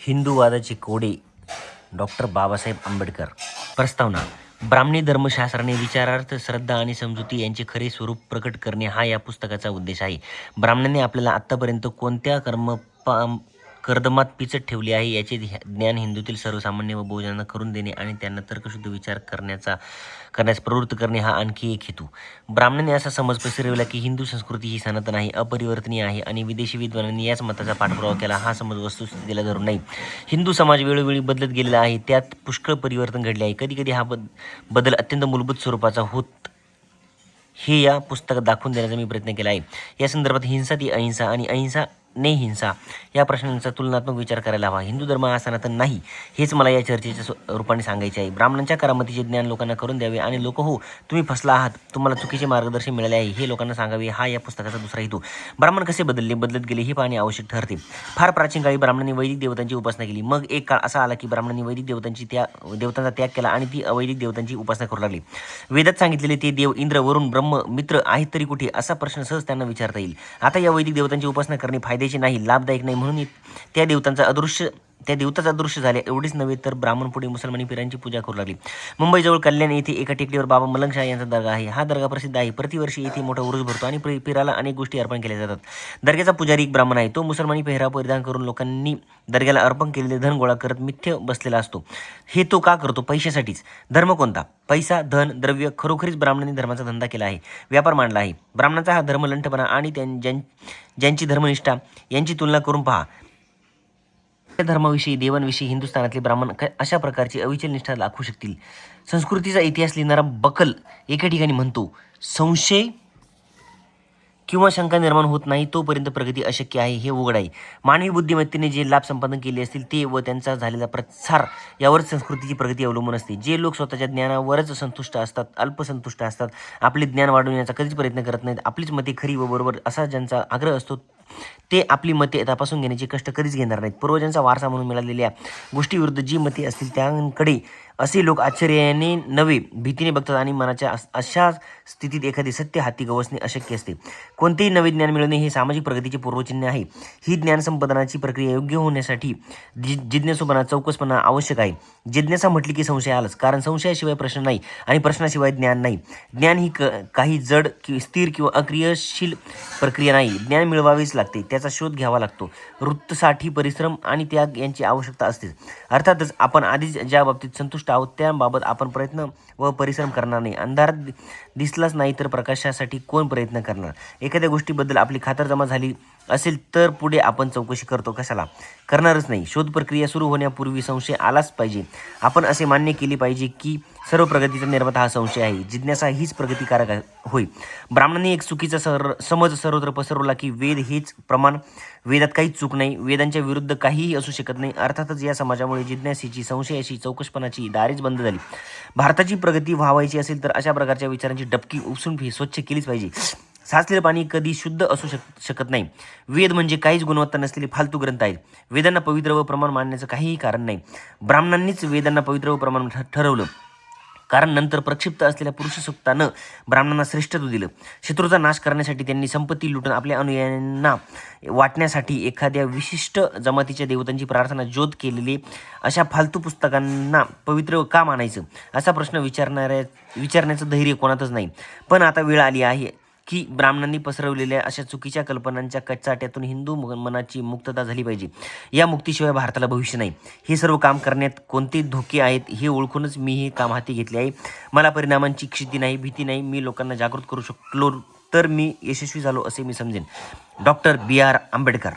हिंदूवादाचे कोडे डॉक्टर बाबासाहेब आंबेडकर. प्रस्तावना. ब्राह्मणी धर्मशास्त्राने विचारार्थ, श्रद्धा आणि समजुती यांचे खरे स्वरूप प्रकट करणे हा या पुस्तकाचा उद्देश आहे. ब्राह्मणांनी आपल्याला आत्तापर्यंत कोणत्या कर्दमात पिचट ठेवली आहे याचे ज्ञान हिंदूतील सर्वसामान्य व बहुजनांना करून देणे आणि त्यांना तर्कशुद्ध विचार करण्यास प्रवृत्त करणे हा आणखी एक हेतू. ब्राह्मणांनी असा समज पसरविला की हिंदू संस्कृती ही सनातन आहे, अपरिवर्तनीय आहे आणि विदेशी विद्वानांनी याच मताचा पाठपुरावा केला. हा समज वस्तुस्थितीला धरून नाही. हिंदू समाज वेळोवेळी बदलत गेलेला आहे, त्यात पुष्कळ परिवर्तन घडले आहे. कधीकधी हा बदल अत्यंत मूलभूत स्वरूपाचा होत हे या पुस्तकात दाखवून देण्याचा मी प्रयत्न केला आहे. या संदर्भात हिंसा ती अहिंसा आणि अहिंसा ने हिंसा या प्रश्नांचा तुलनात्मक विचार करायला हवा. हिंदू धर्म हा सनातन नाही हेच मला या चर्चेच्या रूपाने सांगायचे आहे. ब्राह्मणांच्या करामतीचे ज्ञान लोकांना करून द्यावे आणि लोक हो तुम्ही फसला आहात, तुम्हाला चुकीचे मार्गदर्शन मिळाले आहे हे लोकांना सांगावे हा या पुस्तकाचा दुसरा हेतू. ब्राह्मण कसे बदलत गेले हे पाहणे आवश्यक ठरते. फार प्राचीन काळी ब्राह्मणांनी वैदिक देवतांची उपासना केली. मग एक काळ असा आला की ब्राह्मणांनी वैदिक देवतांचा त्याग केला आणि ती अवैदिक देवतांची उपासना करू लागली. वेदात सांगितलेले ते देव इंद्र, वरुण, ब्रह्म, मित्र आहेत तरी कुठे असा प्रश्न सहज त्यांना विचारता येईल. आता या वैदिक देवतांची उपासना करणे फायद्याचे नाही, लाभदायक नाही, म्हणून त्या देवतांचा अदृश्य झाले. एवढेच नव्हे तर ब्राह्मण पुढे मुसलमानी पिरांची पूजा करू लागली. मुंबईजवळ कल्याण येथे एका टेकडीवर बाबा मलंगशाह यांचा दर्गा आहे. हा दर्गा प्रसिद्ध आहे. प्रतिवर्षी येथे मोठा उरूस भरतो आणि पिराला अनेक गोष्टी अर्पण केल्या जातात. दर्ग्याचा पुजारी एक ब्राह्मण आहे. तो मुसलमानी पेहराव परिधान करून लोकांनी दर्ग्याला अर्पण केलेले धन गोळा करत मिथ्य बसलेला असतो. हे तो का करतो? पैशासाठीच. धर्म कोणता? पैसा, धन, द्रव्य. खरोखरीच ब्राह्मणांनी धर्माचा धंदा केला आहे, व्यापार मांडला आहे. ब्राह्मणाचा हा धर्म लंठपणा आणि ज्यांची धर्मनिष्ठा यांची तुलना करून पहा. धर्माविषयी, देवांविषयी हिंदुस्थानातले ब्राह्मण अशा प्रकारची अविचल निष्ठा दाखवू शकतील. संस्कृतीचा इतिहास लिहिणारा बकल एका ठिकाणी म्हणतो, संशय किंवा शंका निर्माण होत नाही तोपर्यंत प्रगती अशक्य आहे हे उघड आहे. मानवी बुद्धिमत्तेने जे लाभ संपादन केले असतील ते व त्यांचा झालेला प्रसार यावर संस्कृतीची प्रगती अवलंबून असते. जे लोक स्वतःच्या ज्ञानावरच संतुष्ट असतात, अल्पसंतुष्ट असतात, आपले ज्ञान वाढवण्याचा कधीच प्रयत्न करत नाहीत, आपलीच मते खरी व बरोबर असा ज्यांचा आग्रह असतो ते आपली मते तपासून घेण्याचे कष्ट कधीच घेणार नाहीत. पूर्वजांचा वारसा म्हणून मिळालेल्या गोष्टीविरुद्ध जी मते असतील त्यांकडे असे लोक आश्चर्याने नव्हे भीतीने बघतात आणि मनाच्या अशा स्थितीत एखादी सत्य हाती गवसणे अशक्य असते. कोणतेही नवे ज्ञान मिळवणे हे सामाजिक प्रगतीचे पूर्वचिन्ह आहे. ही ज्ञानसंपादनाची प्रक्रिया योग्य होण्यासाठी जिज्ञासूपणा, चौकसपणा आवश्यक आहे. जिज्ञासा म्हटली की संशय आलाच, कारण संशयाशिवाय प्रश्न नाही आणि प्रश्नाशिवाय ज्ञान नाही. ज्ञान ही काही जड स्थिर किंवा अक्रियाशील प्रक्रिया नाही. ज्ञान मिळवावेच लागते, त्याचा शोध घ्यावा लागतो. वृत्तसाठी परिश्रम आणि त्याग यांची आवश्यकता असते. अर्थातच आपण आधीच ज्या बाबतीत संतुष्ट आहोत त्याबाबत आपण प्रयत्न व परिश्रम करणार नाही. अंधार दिसलाच नाही तर प्रकाशासाठी कोण प्रयत्न करणार? एखाद्या गोष्टीबद्दल आपली खातरजमा झाली असेल तर पुढे आपण चौकशी करतो कशाला? करणारच नाही. शोध प्रक्रिया सुरू होण्यापूर्वी संशय आलाच पाहिजे. आपण असे मान्य केले पाहिजे की सर्व प्रगतीचा निर्माता हा संशय आहे. जिज्ञासा हीच प्रगतिकारक होय. ब्राह्मणांनी एक चुकीचा समज सर्वत्र पसरवला की वेद हेच प्रमाण, वेदात काहीच चूक नाही, वेदांच्या विरुद्ध काहीही असू शकत नाही. अर्थातच या समाजामुळे जिज्ञासेची, संशयाची, चौकसपणाची दारेच बंद झाली. भारताची प्रगती व्हावायची असेल तर अशा प्रकारच्या विचारांची डबकी उपसून स्वच्छ केलीच पाहिजे. साचलेलं पाणी कधी शुद्ध असू शकत नाही. वेद म्हणजे काहीच गुणवत्ता नसलेले फालतू ग्रंथ आहेत. वेदांना पवित्र व प्रमाण मानण्याचं काहीही कारण नाही. ब्राह्मणांनीच वेदांना पवित्र व प्रमाण ठरवलं, कारण नंतर प्रक्षिप्त असलेल्या पुरुषसूक्तानं ब्राह्मणांना श्रेष्ठत्व दिलं. शत्रूचा नाश करण्यासाठी त्यांनी संपत्ती लुटून आपल्या अनुयायांना वाटण्यासाठी एखाद्या विशिष्ट जमातीच्या देवतांची प्रार्थना ज्योत केलेली अशा फालतू पुस्तकांना पवित्र का मानायचं असा प्रश्न विचारण्याचं धैर्य कोणातच नाही. पण आता वेळ आली आहे की ब्राह्मणांनी पसरवलेल्या अशा चुकीच्या कल्पनांच्या कचाट्यातून हिंदू मनाची मुक्तता झाली पाहिजे. या मुक्तीशिवाय भारताला भविष्य नाही. हे सर्व काम करण्यात कोणते धोके आहेत हे ओळखूनच मी हे काम हाती घेतले आहे. मला परिणामांची क्षिती नाही, भीती नाही. मी लोकांना जागृत करू शकलो तर मी यशस्वी झालो असे मी समजेन. Doctor B.R. आंबेडकर.